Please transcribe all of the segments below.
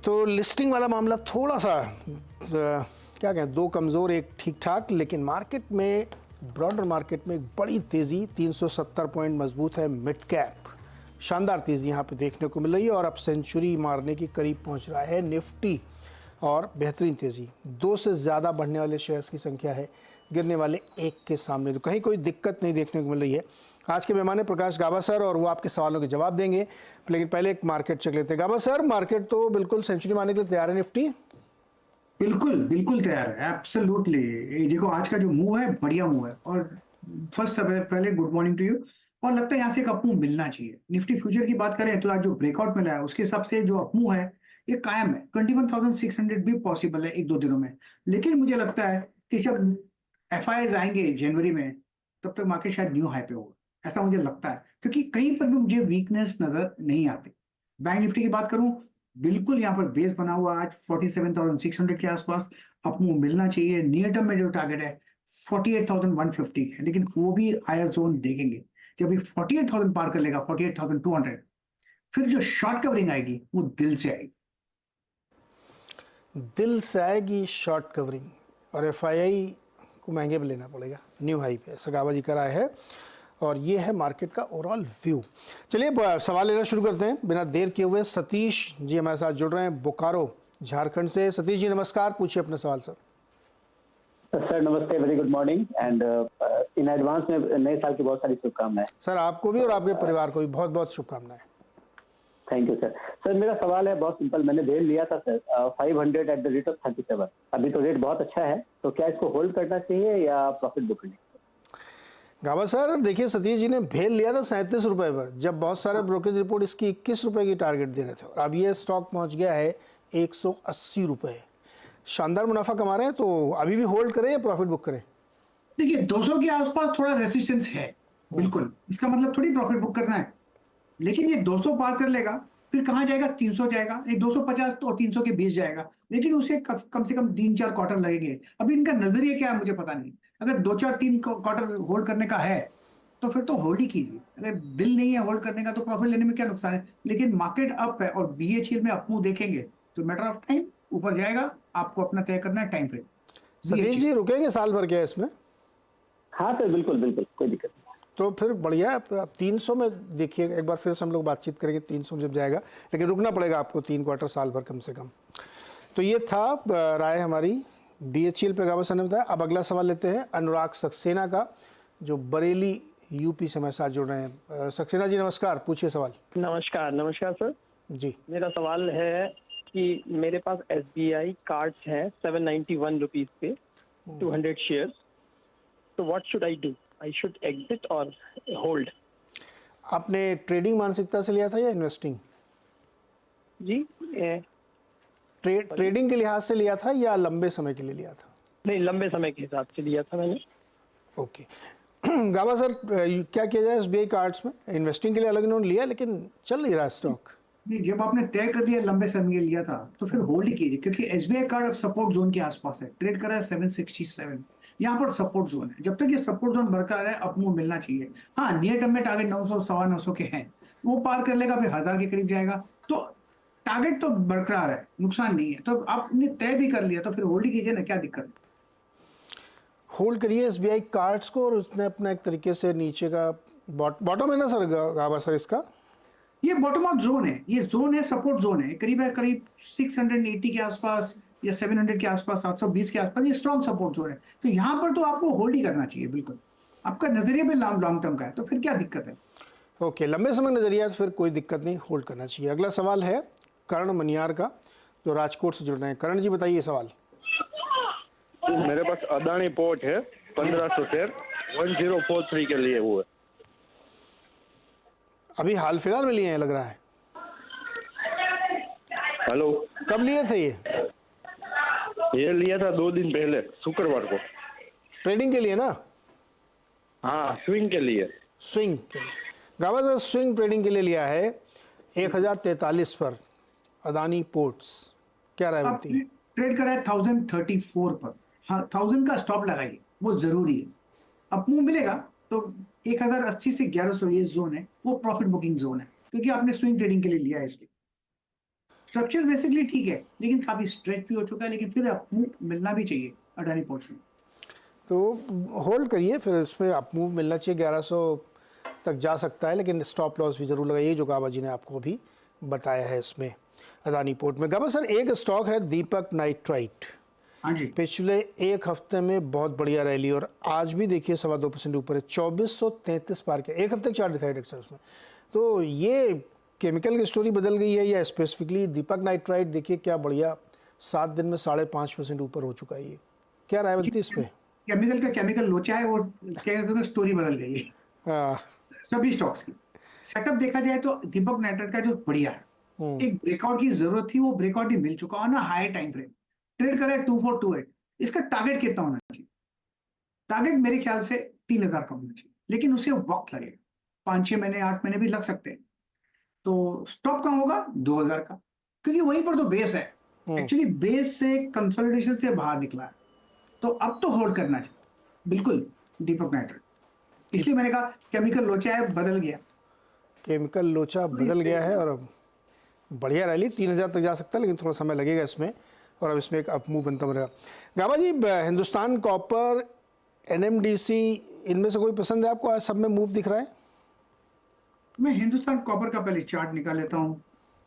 तो लिस्टिंग वाला मामला थोड़ा सा क्या कहें, दो कमज़ोर एक ठीक ठाक, लेकिन मार्केट में, ब्रॉडर मार्केट में एक बड़ी तेज़ी, 370 पॉइंट मजबूत है मिड कैप। शानदार तेज़ी यहाँ पे देखने को मिल रही है और अब सेंचुरी मारने के करीब पहुँच रहा है निफ्टी। और बेहतरीन तेज़ी, 2 से ज़्यादा बढ़ने वाले शेयर्स की संख्या है, गिरने वाले एक के सामने, तो कहीं कोई दिक्कत नहीं देखने को मिल रही है। आज के मेहमान है प्रकाश गाबा सर और वो आपके सवालों के जवाब देंगे, लेकिन पहले एक मार्केट चेक लेते हैं। गाबा सर, मार्केट तो बिल्कुल सेंचुरी मारने के लिए तैयार है निफ्टी? बिल्कुल बिल्कुल तैयार है, एब्सोल्युटली। ये देखो आज का जो मूव है, बढ़िया मूव है। और फर्स्ट सब पहले गुड मॉर्निंग टू यू। और लगता है यहाँ से एक अप मूव मिलना चाहिए। निफ्टी फ्यूचर की बात करें तो आज जो ब्रेकआउट मिला है उसके हिसाब से जो अप मूव है ये कायम है। 21,600 भी पॉसिबल है एक दो दिनों में। लेकिन मुझे लगता है कि जब एफआईआईज आएंगे जनवरी में, तब तक मार्केट शायद न्यू हाई पे होगा, ऐसा मुझे लगता है। क्योंकि कहीं पर भी मुझे वीकनेस नजर नहीं आती। बैंक निफ्टी की बात करूं, बिल्कुल यहाँ पर बेस बना हुआ आज 47,600 के आसपास अप मूव मिलना चाहिए। नियर टर्म में जो टारगेट है 48,150 है, लेकिन वो भी हायर जोन देखेंगे। जब ये 48,000 पार कर लेगा, 48,200, फिर जो शॉर्ट कवरिंग आएगी वो दिल से आएगी। दिल से आएगी शॉर्ट कवरिंग, और एफआईआई को महंगे पे लेना पड़ेगा न्यू हाई पे, ऐसा गाबा जी का राय है। और ये है मार्केट का ओवरऑल व्यू। चलिए सवाल लेना शुरू करते हैं बिना देर किए हुए। सतीश जी हमारे साथ जुड़ रहे हैं बोकारो झारखंड से। सतीश जी नमस्कार, पूछिए अपना सवाल सर। सर नमस्ते, very good morning and in advance में नए साल की बहुत सारी शुभकामनाएं। सर आपको भी और आपके परिवार को भी बहुत बहुत शुभकामनाएं। Thank you sir. सर मेरा सवाल है बहुत सिंपल, मैंने भेज लिया था sir 500 at the rate of 37। अभी तो रेट बहुत अच्छा है, तो क्या इसको होल्ड करना चाहिए या प्रॉफिट बुक करना? गाबा सर देखिए, सतीश जी ने भेज लिया था 37 रुपए पर, जब बहुत सारे ब्रोकरेज रिपोर्ट इसकी 21 रुपए की टारगेट दे रहे थे, और अब ये स्टॉक पहुंच गया है 180 रुपए। शानदार मुनाफा कमा रहे हैं, तो अभी भी होल्ड करें या प्रॉफिट बुक करें? देखिए 200 के आसपास थोड़ा रेसिस्टेंस है, बिल्कुल। इसका मतलब थोड़ी प्रॉफिट बुक करना है। लेकिन ये 200 पार कर लेगा, फिर कहां जाएगा? 300 जाएगा, एक 250 और 300 के बीच जाएगा। लेकिन उसे कम से कम 3-4 क्वार्टर लगेंगे। अभी इनका नजरिया क्या है मुझे पता नहीं। अगर 2-4-3 क्वार्टर होल्ड करने का है तो फिर तो होल्ड ही कीजिए। अगर दिल नहीं है होल्ड करने का तो प्रॉफिट लेने में क्या नुकसान है। लेकिन मार्केट अप है और बीएचईएल में अप मूव देखेंगे तो मैटर ऑफ टाइम ऊपर जाएगा। आपको अपना तय करना है टाइम फ्रेम। सतीश जी रुकेंगे साल भर क्या इसमें? हाँ सर बिल्कुल बिल्कुल, कोई दिक्कत नहीं। तो फिर बढ़िया है। आप 300 में देखिए, एक बार फिर से हम लोग बातचीत करेंगे 300 में जब जाएगा, लेकिन रुकना पड़ेगा आपको 3 क्वार्टर साल भर कम से कम। तो ये था राय हमारी बीएचईएल पे गाबा सर ने बताया। अब अगला सवाल लेते हैं अनुराग सक्सेना का, जो बरेली यूपी से हमारे साथ जुड़ रहे हैं। सक्सेना जी नमस्कार, पूछिए सवाल। नमस्कार। नमस्कार सर जी, मेरा सवाल है कि मेरे पास एसबीआई कार्ड्स हैं 791 रुपीज पे 200 शेयर्स, तो what should I do? I should exit और होल्ड? आपने ट्रेडिंग मानसिकता से लिया था या इन्वेस्टिंग? जी ट्रेडिंग के लिहाज से लिया था या लंबे समय के लिए लिया था? नहीं, लंबे समय के हिसाब से लिया था मैंने। ओके। गाबा सर क्या किया जाए एसबीआई कार्ड्स में? इन्वेस्टिंग के लिए अलग इन्होंने लिया, लेकिन चल नहीं रहा स्टॉक। नहीं, जब आपने तय कर दिया लंबे समय के लिए लिया था तो फिर होल्ड ही कीजिए। क्योंकि एसबीआई कार्ड अब सपोर्ट जोन के आसपास है, ट्रेड कर रहा है 767। यहाँ पर सपोर्ट जोन है। जब तक ये सपोर्ट जोन बरकरार है अप मूव मिलना चाहिए। हाँ, नियर टर्म में टारगेट 900 950 के हैं, वो पार कर लेगा फिर 1000 के करीब जाएगा। तो टारगेट तो बरकरार है, नुकसान नहीं है। तो आपने तय भी कर लिया तो फिर होल्ड ही कीजिए ना, क्या दिक्कत है। होल्ड करिए एसबीआई कार्ड्स को, और उसने अपना एक तरीके से नीचे का बॉटम है ना सर गाबा सर इसका? ये बॉटम ऑफ जोन है, ये जोन है, सपोर्ट जोन है। करीब 680 के आसपास या 700 के आसपास, 720 के आसपास ये स्ट्रॉन्ग सपोर्ट जोन है। तो यहाँ पर तो आपको होल्ड ही करना चाहिए। बिल्कुल आपका नजरिया भी लॉन्ग टर्म का है, तो फिर क्या दिक्कत है। ओके, लंबे समय नजरिया तो फिर कोई दिक्कत नहीं, होल्ड करना चाहिए। अगला सवाल है करण मनियार का, जो राजकोट से जुड़ रहे हैं। करण जी बताइए सवाल। मेरे पास अदानी पोर्ट है 1500 शेयर 1043 के लिए हुए। अभी हाल फिलहाल में लिए हैं लग रहा है। हेलो, कब लिए थे ये लिया था 2 दिन पहले, शुक्रवार को। ट्रेडिंग के लिए ना? हाँ, स्विंग के लिए। स्विंग के लिए गाबा सर, स्विंग ट्रेडिंग के लिए लिया है 1043 पर अदानी पोर्ट्स। क्या राय आप बनती है? ट्रेड करा है 1034 पर। हाँ, 1000 का स्टॉप लगाइए, वो जरूरी है। अप मूव मिलेगा तो 1080 से 1100 ये जोन है, वो प्रॉफिट बुकिंग जोन है। क्योंकि आपने स्विंग ट्रेडिंग के लिए लिया है इसलिए। स्ट्रक्चर बेसिकली ठीक है, लेकिन काफी स्ट्रेच भी हो चुका है, लेकिन फिर अपमूव मिलना भी चाहिए अडानी पोर्ट्स में। तो होल्ड करिए, फिर इसमें अप मूव मिलना चाहिए, 1100 तक जा सकता है, लेकिन स्टॉप लॉस भी जरूर लगाइए जो गाबा जी ने आपको अभी बताया है इसमें अदानी पोर्ट में। गाबा सर, एक स्टॉक है दीपक नाइट्राइट, हाँ जी, पिछले एक हफ्ते में बहुत बढ़िया रैली और आज भी देखिए 2.25% ऊपर है, 2433 पार के एक हफ्ते का चार्ट दिखाई डॉक्टर साहब उसमें। तो ये केमिकल की स्टोरी बदल गई है या स्पेसिफिकली दीपक नाइट्राइट? देखिए क्या बढ़िया, 7 दिन में 5.5% ऊपर हो चुका है। ये क्या राय बनती है इस पर? केमिकल का केमिकल लोचा है, वो क्या कहते हैं, स्टोरी बदल गई है हाँ, सभी स्टॉक्स की। सेटअप देखा जाए तो दीपक नाइट्राइट का जो बढ़िया है, एक ब्रेकआउट की जरूरत थी, वो ब्रेकआउट ही मिल चुका है ना, हाई टाइम फ्रेम ट्रेड कर रहा है 2428। इसका टारगेट कितना होना चाहिए? टारगेट मेरे ख्याल से 3000 का होना चाहिए, लेकिन उसे वक्त लगेगा, 5-6 महीने 8 महीने भी लग सकते हैं। तो स्टॉप कहाँ होगा? 2000 का, क्योंकि वहीं पर तो बेस है। एक्चुअली बेस से कंसोलिडेशन से बाहर निकला है, तो अब तो होल्ड करना चाहिए बिल्कुल दीपक नाइट्राइट। इसलिए मैंने कहा केमिकल लोचा है, बदल गया, केमिकल लोचा बदल गया है और अब बढ़िया रैली 3000 तक जा सकता है, लेकिन थोड़ा समय लगेगा इसमें, और अब इसमें एक अप मूव बनता रहेगा। गाबा जी, हिंदुस्तान कॉपर, एनएमडीसी, इनमें से कोई पसंद है आपको? आज सब में मूव दिख रहा है। मैं हिंदुस्तान कॉपर का पहले चार्ट निकाल लेता हूँ।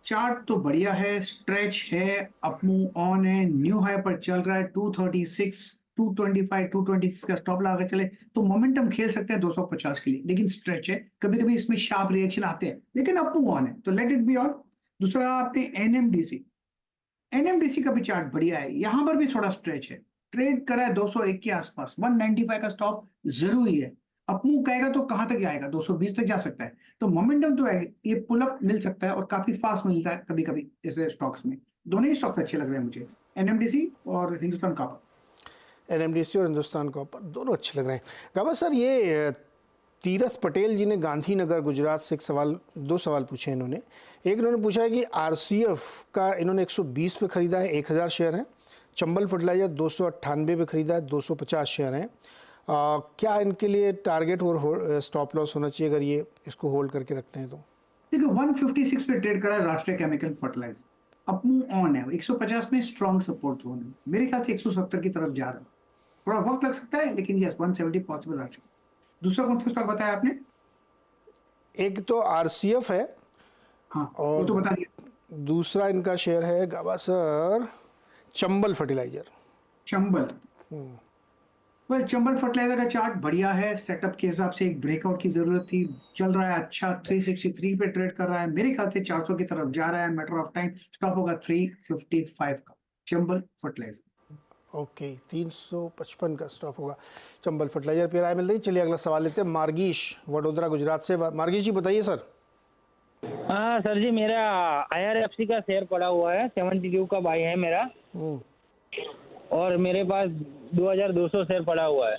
चार्ट तो बढ़िया है, स्ट्रेच है, अप मूव ऑन है, न्यू हाई पर चल रहा है, 236, 225, 226 का स्टॉप लगा चले तो मोमेंटम खेल सकते हैं 250 के लिए, लेकिन स्ट्रेच है, कभी कभी इसमें शार्प रिएक्शन आते हैं, लेकिन अप मूव ऑन है, तो लेट इट बी ऑन। दूसरा आपने एनएमडीसी, एनएमडीसी का भी चार्ट बढ़िया है, यहां पर भी थोड़ा स्ट्रेच है, ट्रेड करा है 201 के आसपास, 195 का स्टॉप जरूरी है। अपमूव कहेगा तो कहां तक जाएगा? 220 तक जा सकता है, तो मोमेंटम तो है, ये पुल अप मिल सकता है और काफी फास्ट मिलता है कभी कभी ऐसे स्टॉक्स में। दोनों ही स्टॉक्स अच्छे लग रहे हैं मुझे, एनएमडीसी और हिंदुस्तान कॉपर। एनएमडीसी और हिंदुस्तान कॉपर दोनों अच्छे लग रहे हैं। गाबा सर, ये तीरथ पटेल जी ने गांधीनगर गुजरात से दो सवाल पूछे इन्होंने। एक इन्होंने पूछा है कि आरसीएफ का इन्होंने 120 पे खरीदा है, 1000 शेयर हैं। चंबल फर्टिलाइजर 298 पे खरीदा है, 250 शेयर हैं। क्या इनके लिए टारगेट और स्टॉप लॉस होना चाहिए अगर ये इसको होल्ड करके रखते हैं तो? देखिए 156 पे ट्रेड करा है राष्ट्रीय केमिकल फर्टिलाइजर, अपमूव ऑन है, 150 में स्ट्रॉन्ग सपोर्ट जोन है, मेरे ख्याल से 170 की तरफ जा रहा है, थोड़ा वक्त लग सकता है, लेकिन यस 170 पॉसिबल है। दूसरा कौन सा स्टॉक बताया आपने? एक तो आरसीएफ है, हाँ और वो तो बता दिया, दूसरा इनका शेयर है Gaba sir Chambal fertilizer. Chambal. Well Chambal fertilizer का चार्ट बढ़िया है, सेटअप के हिसाब से एक ब्रेकआउट की जरूरत थी, चल रहा है अच्छा, 363 पे ट्रेड कर रहा है, मेरे ख्याल से 400 की तरफ जा रहा है, मैटर ऑफ टाइम, स्टॉप होगा 355 का चंबल फर्टिलाइजर। ओके, 355 का स्टॉप होगा चंबल फर्टिलाइजर पे। राय मिल रही। चलिए अगला सवाल लेते हैं मार्गीश वडोदरा गुजरात से। मार्गीश जी बताइए सर। हाँ सर जी, मेरा IRFC का शेयर पड़ा हुआ है, 72 का बाई है मेरा, और मेरे पास 2200 शेयर पड़ा हुआ है।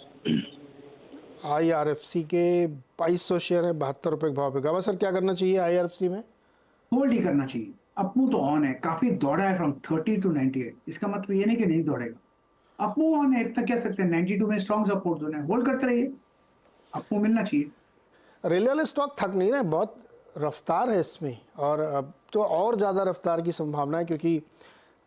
IRFC के 2200 शेयर है, 72 रुपये के भाव पे। गावा सर क्या करना चाहिए IRFC में? होल्ड ही करना चाहिए, अपमूव तो ऑन है, काफी दौड़ा है फ्रॉम 30 टू 98, इसका मतलब ये नहीं कि नहीं दौड़ेगा, अपमूव ऑन है, इतना कह सकते हैं, 92 में स्ट्रॉन्ग सपोर्ट जोन है, होल्ड करते रहिए, अपमूव मिलना चाहिए। रेलवे वाले स्टॉक थक नहीं रहे, बहुत रफ्तार है इसमें, और अब तो और ज़्यादा रफ्तार की संभावना है, क्योंकि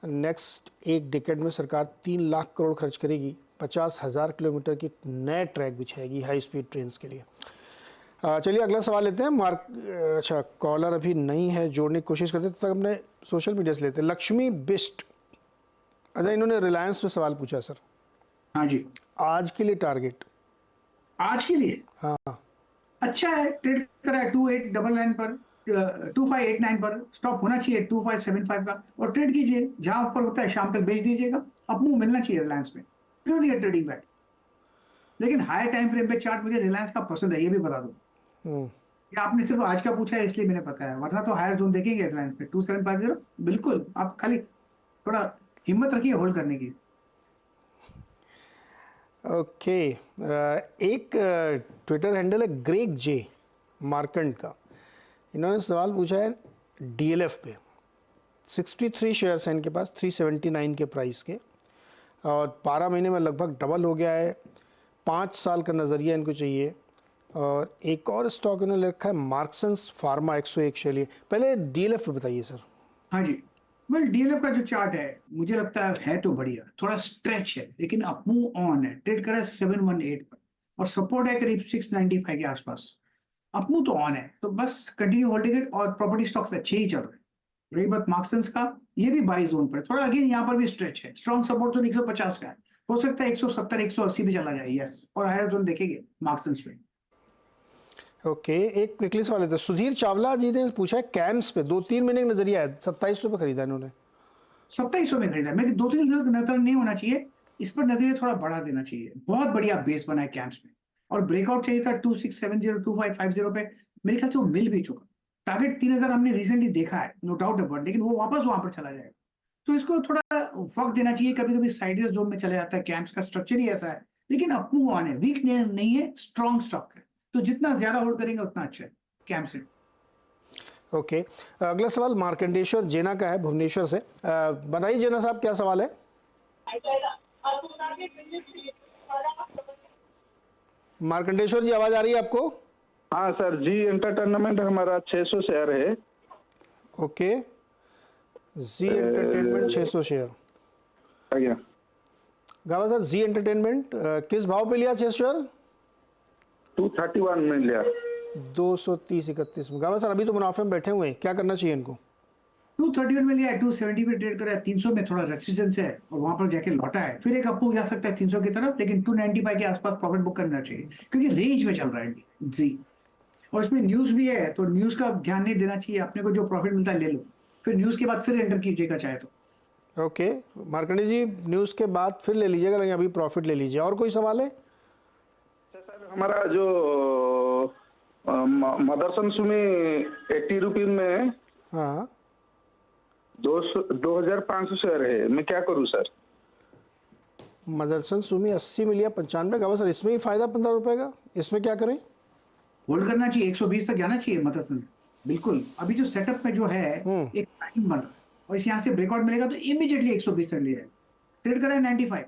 नेक्स्ट एक डिकेड में सरकार 3 लाख करोड़ खर्च करेगी, 50,000 किलोमीटर की नए ट्रैक बिछाएगी हाई स्पीड ट्रेन के लिए। चलिए अगला सवाल लेते हैं। अच्छा, कॉलर अभी नहीं है, जोड़ने की कोशिश करते तब हमने सोशल मीडिया से लेते हैं। लक्ष्मी बिस्ट, अच्छा इन्होंने रिलायंस में सवाल पूछा सर। हाँ जी, आज के लिए टारगेट? आज के लिए हाँ, अच्छा है, ट्रेड करा है 2899 पर, 2589 पर, स्टॉप होना चाहिए 2575 का, और ट्रेड कीजिए, जहां ऊपर होता है शाम तक बेच दीजिएगा, अपमूव मिलना चाहिए रिलायंस में, प्योरली ट्रेडिंग बैट। लेकिन हाई टाइम फ्रेम पे चार्ट मुझे रिलायंस का पसंद है, ये भी बता दो। या आपने सिर्फ आज का पूछा है इसलिए मैंने बताया, वरना तो हायर जोन देखेंगे रिलायंस पे 2750, बिल्कुल, आप खाली थोड़ा हिम्मत रखिए होल्ड करने की। ओके। एक ट्विटर हैंडल है ग्रेग जे मार्कंड का, इन्होंने सवाल पूछा है DLF पे। 63 शेयर्स हैं इनके पास, 379 के प्राइस के, और 12 महीने में लगभग डबल हो गया है। 5 साल का नज़रिया इनको चाहिए। और एक और स्टॉक इन्होंने रखा है मार्क्सन्स फार्मा, 101 शेयर लिए। पहले DLF पे बताइए सर। हाँ जी, वेल डीएलएफ का जो चार्ट है मुझे लगता है तो बढ़िया, थोड़ा स्ट्रेच है लेकिन अप मूव ऑन है, ट्रेड करा है 718 पर और सपोर्ट है करीब 695 के आसपास। अप मूव तो ऑन है, तो बस कंटिन्यू होल्डिंग इट और प्रॉपर्टी स्टॉक्स अच्छे ही चल रहे हैं। रही बात मार्क्सन्स का, ये भी बाई जोन पर है। थोड़ा अगेन यहाँ पर भी स्ट्रेच है, स्ट्रॉन्ग सपोर्ट तो 150 का है, हो सकता है 170 180 भी चला जाए, यस, और हायर जोन देखेंगे मार्क्सन्स में। ओके, एक क्विकली सवाल है, सुधीर चावला जी ने पूछा है कैम्स पे 2-3 महीने का नजरिया है, 2700 पे खरीदा इन्होंने। 2700 में खरीदा, मैं 2-3 नजर नहीं होना चाहिए, इस पर नजरिया थोड़ा बढ़ा देना चाहिए। बहुत बढ़िया बेस बना है कैंप्स में, और ब्रेकआउट चाहिए था 2670 2550 पे, मेरे ख्याल से वो मिल भी चुका। टारगेट 3000 हमने रिसेंटली देखा है, नो डाउट अबाउट, लेकिन वो वापस वहां पर चला जाएगा, तो इसको थोड़ा वक्त देना चाहिए। कभी कभी साइडवेज जोन में चला जाता है, कैंप्स का स्ट्रक्चर ही ऐसा है, लेकिन अप मूव ऑन है, वीक नहीं है, स्ट्रॉन्ग स्टॉक है, तो जितना ज्यादा होल्ड करेंगे उतना अच्छा है कैंप्स में। ओके, अगला सवाल मार्कंडेश्वर जेना का है भुवनेश्वर से। बताइए जेना साहब, क्या सवाल है? मार्कंडेश्वर जी, आवाज आ रही है आपको? हाँ सर, जी एंटरटेनमेंट हमारा 600 शेयर है। ओके, जी एंटरटेनमेंट 600 शेयर। आज्ञा गावा सर, जी एंटरटेनमेंट किस भाव पे लिया 600 शेयर? 231 में लिया। 230-31 में। गावा सर, अभी तो मुनाफे में बैठे हुए हैं, क्या करना चाहिए इनको? 231 में लिया है, 270 पे ट्रेड करा है, 300 में थोड़ा रेसिस्टेंस है और वहां पर जाके लौटा है, फिर एक अप जा सकता है 300 की तरफ, लेकिन 295 के आसपास प्रॉफिट बुक करना चाहिए क्योंकि रेंज में चल रहा है जी। और इसमें न्यूज भी है, तो न्यूज का ध्यान नहीं देना चाहिए, अपने को जो प्रॉफिट मिलता है ले लो, फिर न्यूज के बाद फिर एंटर कीजिएगा चाहे तो। ओके मार्कंडे जी, न्यूज़ के बाद फिर ले लीजिएगा, लेकिन अभी प्रॉफिट ले लीजिए। और कोई सवाल है? सर हमारा जो मदरसन सुमी 80 रुपीज में हाँ, 2500 शेयर है, मैं क्या करूं सर? मदरसन सुमी 80 में लिया 95। गावा सर, इसमें ही फायदा 15 रुपए का, इसमें क्या करें? होल्ड करना चाहिए, 120 तक जाना चाहिए मतलब, बिल्कुल। अभी जो सेटअप में जो है एक टाइम बन रहा है, और इस यहाँ से ब्रेकआउट मिलेगा तो इमीडिएटली 120 तक ले जाए, ट्रेड करा है 95,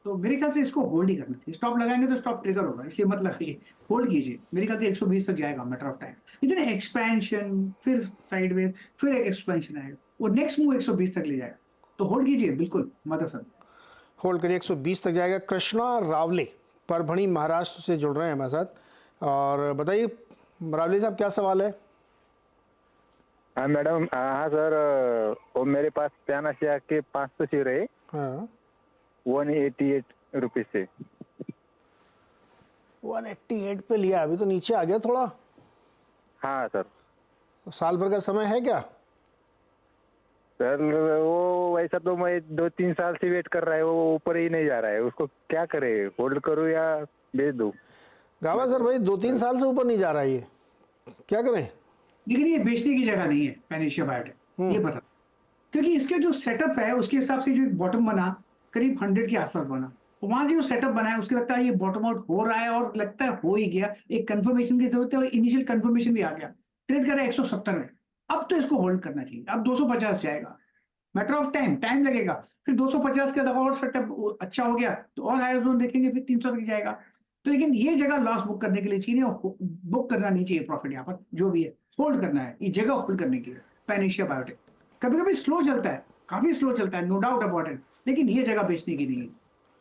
तो मेरे ख्याल से इसको होल्ड ही करना चाहिए। स्टॉप लगाएंगे तो स्टॉप ट्रिगर होगा, इसलिए मत लगाइए, होल्ड कीजिए। मेरे ख्याल से 120 तक जाएगा, मैटर ऑफ टाइम। लेकिन एक्सपेंशन, फिर साइडवेज, फिर एक एक्सपेंशन आएगा, वो नेक्स्ट मूव 120 तक ले जाएगा, तो होल्ड कीजिए बिल्कुल मदरसन। होल्ड करिए, 120 तक जाएगा। कृष्णा रावले परभणी महाराष्ट्र से जुड़ रहे हैं हमारे साथ, और बताइए रावले साहब, क्या सवाल है? हाँ मैडम, हाँ सर, वो मेरे पास पैनाशिया के 500 शेयर है, हाँ, 188 रुपीज से। 188 पे लिया, अभी तो नीचे आ गया थोड़ा। हाँ सर। साल भर का समय है क्या? सर वो वैसा तो मैं 2-3 साल से वेट कर रहा है, वो ऊपर ही नहीं जा रहा है, उसको क्या करे, होल्ड करूँ या बेच दूँ? गावा सर भाई, 2-3 साल से ऊपर नहीं जा रहा है, ये क्या करें? लेकिन ये बेचने की जगह नहीं है पैनेशिया बायोटेक, ये बता, क्योंकि इसके जो सेटअप है उसके हिसाब से जो एक बॉटम बना करीब 100 के आसपास बना, वहां जो सेटअप बना है उसके लगता है ये बॉटम आउट हो रहा है, और लगता है हो ही गया, एक कंफर्मेशन की जरूरत है, और इनिशियल कंफर्मेशन भी आ गया, ट्रेड कर रहा है 170 में, अब तो इसको होल्ड करना चाहिए। अब 250 जाएगा, मैटर ऑफ टाइम लगेगा, फिर 250 के दफा और सेटअप अच्छा हो गया तो और हायर जोन देखेंगे, फिर 300 तक जाएगा। तो लेकिन ये जगह लॉस बुक करने के लिए चाहिए, बुक करना नहीं चाहिए प्रॉफिट, यहाँ पर जो भी है होल्ड करना है, ये जगह होल्ड करने की है पैनेशिया बायोटेक। कभी कभी स्लो चलता है, काफी स्लो चलता है, नो डाउट अबाउट इट, लेकिन ये जगह बेचने की नहीं है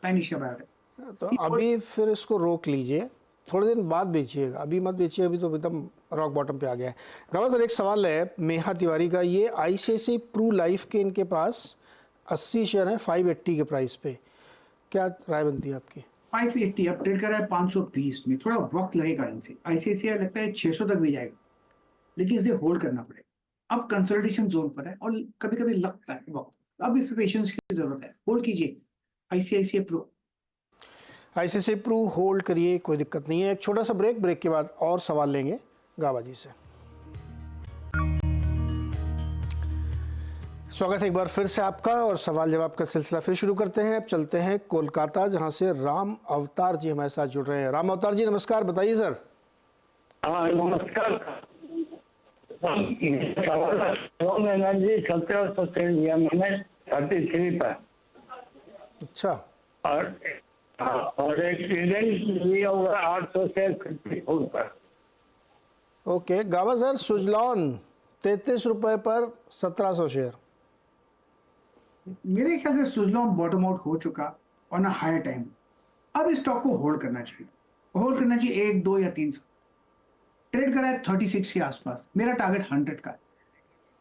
पैनेशिया बायोटेक। तो अभी फिर इसको रोक लीजिए, थोड़े दिन बाद बेचिएगा, अभी मत बेचिए, अभी तो एकदम रॉक बॉटम पे आ गया है। गावा सर, एक सवाल है मेहा तिवारी का, ये आईसीआईसीआई प्रू लाइफ के इनके पास 80 शेयर है 580 के प्राइस पे, क्या राय बनती है आपकी? 580 अब ट्रेड कर रहा है 520 में, थोड़ा वक्त लगेगा इनसे। आईसीआईसीआई लगता है 600 तक भी जाएगा, लेकिन इसे होल्ड करना पड़ेगा। अब कंसोलिडेशन जोन पर है और कभी कभी लगता है वक्त, अब इस पेशेंस की जरूरत है, होल्ड कीजिए ICICI pru. ICICI pru hold करिए, कोई दिक्कत नहीं है। एक छोटा सा ब्रेक के बाद और सवाल लेंगे गावा जी से। स्वागत है एक बार फिर से आपका, और सवाल जवाब का सिलसिला फिर शुरू करते हैं। अब चलते हैं कोलकाता, जहां से राम अवतार जी हमारे साथ जुड़ रहे हैं। राम अवतार जी नमस्कार, बताइए सर। हाँ नमस्कार। स्ट्रॉन्ग एनर्जी 70% दिया मैंने 33 पर। अच्छा, और एक इंडेंट लिया हुआ 800 से 54 पर। ओके गावा सर, सुजलॉन 33 रुपए पर 1700 शेयर। मेरे ख्याल से सुजलॉन बॉटम आउट हो चुका ऑन अ हायर टाइम। अब इस स्टॉक को होल्ड करना चाहिए, होल्ड करना चाहिए 1, 2 या 3 साल। ट्रेड करा है 36 के आसपास, मेरा टारगेट 100 का है।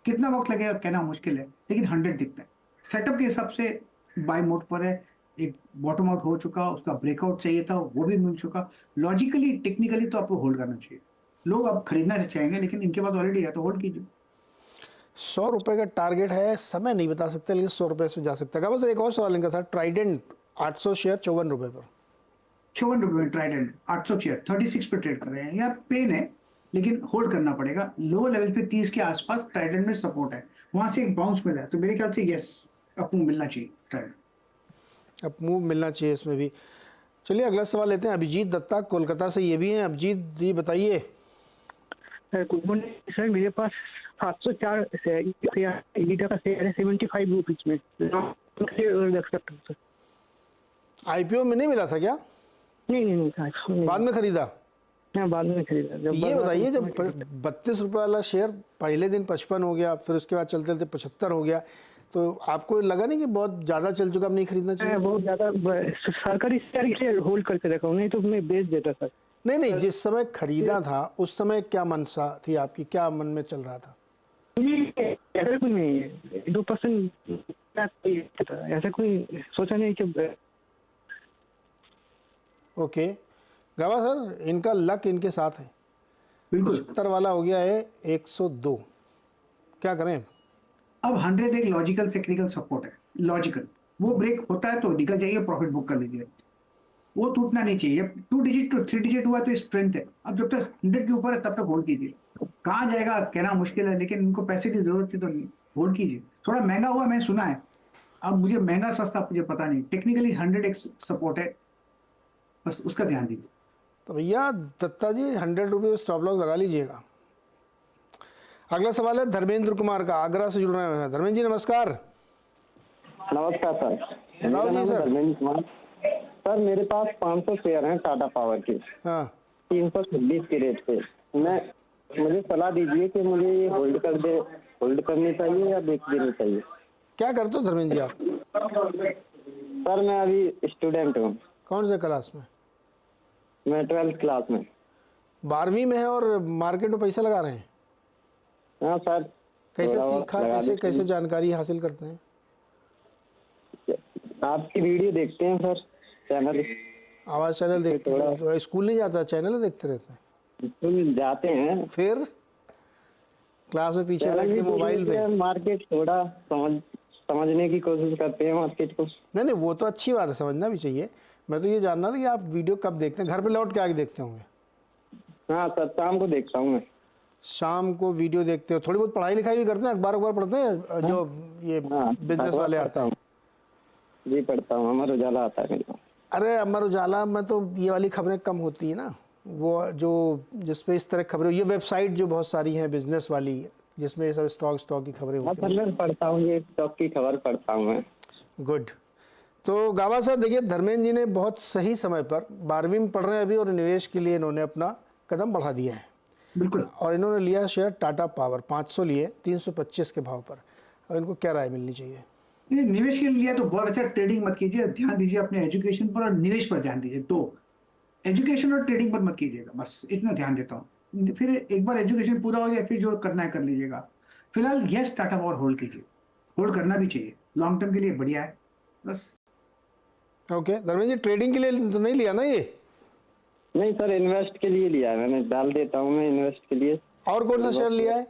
कितना वक्त लगेगा कहना मुश्किल है, लेकिन 100 दिखता है। सेटअप के हिसाब से बाय मोड पर है, एक बॉटम आउट हो चुका, उसका ब्रेकआउट चाहिए था, वो भी मिल चुका। लॉजिकली टेक्निकली तो आपको होल्ड करना चाहिए। लोग अब खरीदना चाहेंगे, लेकिन इनके पास ऑलरेडी है तो होल्ड कीजिए। 100 रुपये का टारगेट है, समय नहीं बता सकते, लेकिन 100 रुपये से जा सकता है। सर एक और सवाल इनका था, ट्राइडेंट 800 शेयर 54 रुपये पर। 54 रुपये में ट्राइडेंट 800 शेयर 36 पे ट्रेड कर रहे हैं। यार पेन है, लेकिन होल्ड करना पड़ेगा। लोअर लेवल पे 30 के आसपास ट्राइडेंट में सपोर्ट है, वहां से एक बाउंस मिला है, तो मेरे ख्याल से यस आपको मिलना चाहिए ट्राइडेंट। अब मूव मिलना चाहिए इसमें भी। चलिए अगला सवाल लेते हैं, अभिजीत दत्ता कोलकाता से ये भी हैं। अभिजीत जी बताइए। गुड मॉर्निंग सर, मेरे पास 704 लीटर का शेयर है 75 रुपीज में, रख सकता हूँ सर। आईपीओ में नहीं मिला था क्या? नहीं सर, बाद में खरीदा? हाँ बाद में खरीदा। ये बताइए, जब 32 रुपये वाला शेयर पहले दिन 55 हो गया, फिर उसके बाद चलते चलते 75 हो गया, तो आपको लगा नहीं कि बहुत ज़्यादा चल चुका, अब नहीं खरीदना चाहिए? बहुत ज़्यादा सरकारी शेयर इसलिए होल्ड करके रखा हूँ, नहीं तो मैं बेच देता सर। नहीं, जिस समय खरीदा था उस समय क्या मनसा थी आपकी, क्या मन में चल रहा था? ऐसा कोई नहीं है, 2% ऐसा कोई सोचा नहीं कि। ओके गावा सर, इनका लक इनके साथ है। बिल्कुल 75 वाला हो गया है 102, क्या करें? अब 100 एक लॉजिकल टेक्निकल सपोर्ट है, लॉजिकल। वो ब्रेक होता है तो निकल जाइए, प्रॉफिट बुक कर लीजिए। वो टूटना नहीं चाहिए। 2 डिजिट टू 3 डिजिट हुआ तो स्ट्रेंथ है। अब जब तक 100 के ऊपर है तब तक होल्ड कीजिए। कहाँ जाएगा कहना मुश्किल है, लेकिन उनको पैसे की जरूरत थी तो होल्ड कीजिए। थोड़ा महंगा हुआ मैं सुना है, अब मुझे महंगा सस्ता मुझे पता नहीं। टेक्निकली 100 एक सपोर्ट है, बस उसका ध्यान दीजिए। तो भैया दत्ता जी 100 रुपये स्टॉप लॉस लगा लीजिएगा। अगला सवाल है धर्मेंद्र कुमार का, आगरा से जुड़ रहे हैं। धर्मेंद्र जी नमस्कार। नमस्कार सर, बताओ जी सर। धर्मेंद्र कुमार सर, मेरे पास 500 शेयर हैं टाटा पावर के, हाँ 326 के रेट पे। मुझे सलाह दीजिए कि मुझे ये होल्ड करनी चाहिए या बेच देनी चाहिए। क्या करते हो धर्मेंद्र जी आप? सर मैं अभी स्टूडेंट हूँ। कौन से क्लास में? मैं 12th क्लास में। 12वीं में है और मार्केट में पैसा लगा रहे हैं? हाँ सर। कैसे सीखा, कैसे जानकारी हासिल करते हैं? आपकी वीडियो देखते हैं सर, चैनल आवाज़ चैनल देखते हैं? तो स्कूल नहीं जाता, चैनल देखते रहते हैं? स्कूल जाते हैं, फिर क्लास में पीछे बैठ के मोबाइल पे मार्केट थोड़ा समझने की कोशिश करते हैं मार्केट को। नहीं, वो तो अच्छी बात है, समझना भी चाहिए। मैं तो ये जानना था कि आप वीडियो कब देखते हैं? घर पे लौट के आके देखते होंगे? हाँ सर, शाम को देखता हूँ मैं। शाम को वीडियो देखते हो? थोड़ी बहुत पढ़ाई लिखाई भी करते हैं? अखबार पढ़ते हैं जो ये बिजनेस वाले आते हैं? जी पढ़ता हूँ, अमर उजाला आता है मेरे को। अरे अमर उजाला में तो ये वाली खबरें कम होती है ना, वो जो जिसपे इस तरह खबरें, ये वेबसाइट जो बहुत सारी हैं बिजनेस वाली, जिसमें ये सब स्टॉक की खबरें होती हैं। मैं पढ़ता हूँ, ये स्टॉक की खबर पढ़ता हूँ मैं। गुड। तो गावा साहब देखिए, धर्मेंद्र जी ने बहुत सही समय पर 12वीं में पढ़ रहे हैं अभी, और निवेश के लिए इन्होंने अपना कदम बढ़ा दिया है। बिल्कुल। और इन्होंने लिया शेयर टाटा पावर, 500 लिए 325 के भाव पर। और इनको क्या राय मिलनी चाहिए? ये निवेश के लिए तो बहुत अच्छा। ट्रेडिंग मत कीजिए, ध्यान दीजिए अपने एजुकेशन पर और निवेश पर ध्यान दीजिए। तो एजुकेशन और ट्रेडिंग पर मत कीजिएगा, बस इतना ध्यान देता हूँ। फिर एक बार एजुकेशन पूरा हो जाए फिर जो करना है कर लीजिएगा। फिलहाल यस टाटा पावर होल्ड कीजिए, होल्ड करना भी चाहिए, लॉन्ग टर्म के लिए बढ़िया है बस। ओके धर्मेंद्र जी, ट्रेडिंग के लिए तो नहीं लिया ना ये? नहीं सर, इन्वेस्ट के लिए लिया है मैंने, डाल देता हूँ मैं इन्वेस्ट के लिए। और कौन सा शेयर लिया है?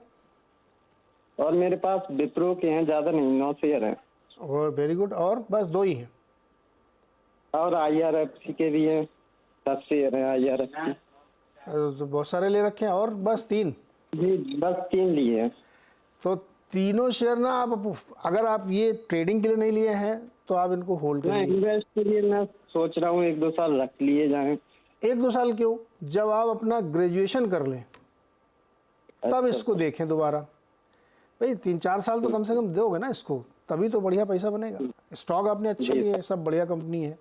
और मेरे पास विप्रो के हैं, ज्यादा नहीं, 9 शेयर हैं। और वेरी गुड, और बस 2 ही हैं? और IRFC के भी हैं, 10 शेयर हैं IRFC। तो बहुत सारे ले रखे हैं, और बस 3? जी बस 3 लिए हैं। तो तीनों शेयर ना आप, अगर आप ये ट्रेडिंग के लिए नहीं लिए हैं तो आप इनको होल्ड मैं करिए। इन्वेस्ट के लिए मैं सोच रहा हूँ 1-2 साल रख लिए जाएं। 1-2 साल क्यों, जब आप अपना ग्रेजुएशन कर लें तब इसको देखें दोबारा। भाई 3-4 साल तो कम से कम दोगे ना इसको, तभी तो बढ़िया पैसा बनेगा। स्टॉक आपने अच्छे लिए, सब बढ़िया कंपनी है,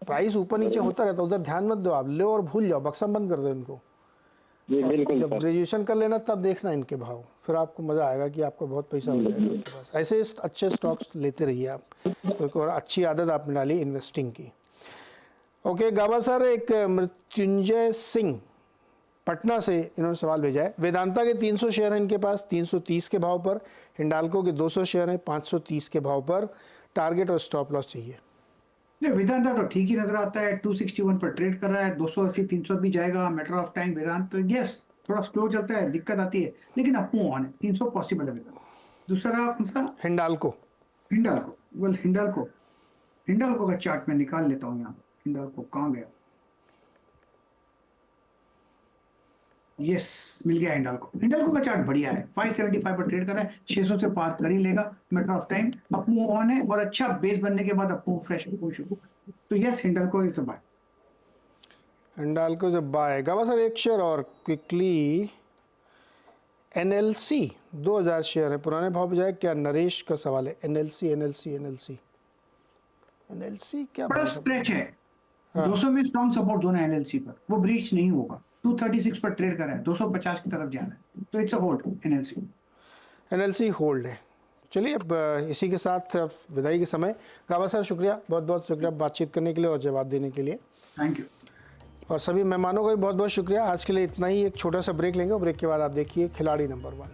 प्राइस ऊपर नीचे होता रहता, उधर ध्यान मत दो आप, लो और भूल जाओ, बक्सा बंद कर दो इनको। जी बिल्कुल। जब ग्रेजुएशन कर लेना तब देखना इनके भाव, फिर आपको मज़ा आएगा कि आपका बहुत पैसा हो जाएगा आपके पास। ऐसे अच्छे स्टॉक्स लेते रहिए आप। तो एक और अच्छी आदत आपने डाली इन्वेस्टिंग की। ओके गाभासर, एक मृत्युंजय सिंह पटना से इन्होंने सवाल भेजा है। वेदांता के 300 शेयर हैं इनके पास 330 के भाव पर, हिंडाल्को के 200 शेयर हैं 530 के भाव पर, टारगेट और स्टॉप लॉस चाहिए। वेदांता तो ठीक ही नजर आता है, 261 पर ट्रेड कर रहा है, 280 300 भी जाएगा, matter of time. Vedanta yes थोड़ा स्लो चलता है, दिक्कत आती है, लेकिन अप मूव ऑन है, 300 पॉसिबल है वेदांत। दूसरा कौन सा? हिंडाल्को। हिंडाल्को का चार्ट मैं निकाल लेता हूँ यहाँ। हिंडाल्को कहाँ गया? यस मिल गया हिंडाल्को का चार्ट बढ़िया है, 575 पर ट्रेड कर रहा है, 600 से पार कर ही लेगा, matter of time. Up move on है और अच्छा बेस बनने के बाद अप मूव फ्रेश शुरू। तो yes Hindalco is a buy. Hindalco जब बाय। गाभासर एक शेयर और क्विकली, एनएलसी 2000 शेयर है, पुराने भाव पे जाए क्या? नरेश का सवाल है। एनएलसी क्या बड़ा बात स्ट्रेच है, 200 में स्ट्रॉन्ग सपोर्ट जोन है एनएलसी पर, वो ब्रीच नहीं होगा। 236 पर ट्रेड कर रहा है, 250 की तरफ जाना है, तो it's a hold NLC hold है। चलिए अब इसी के साथ विदाई के समय। गाभासर शुक्रिया, बहुत बहुत शुक्रिया बातचीत करने के लिए और जवाब देने के लिए। Thank you. और सभी मेहमानों का भी बहुत बहुत शुक्रिया। आज के लिए इतना ही, एक छोटा सा ब्रेक लेंगे और ब्रेक के बाद आप देखिए खिलाड़ी नंबर 1।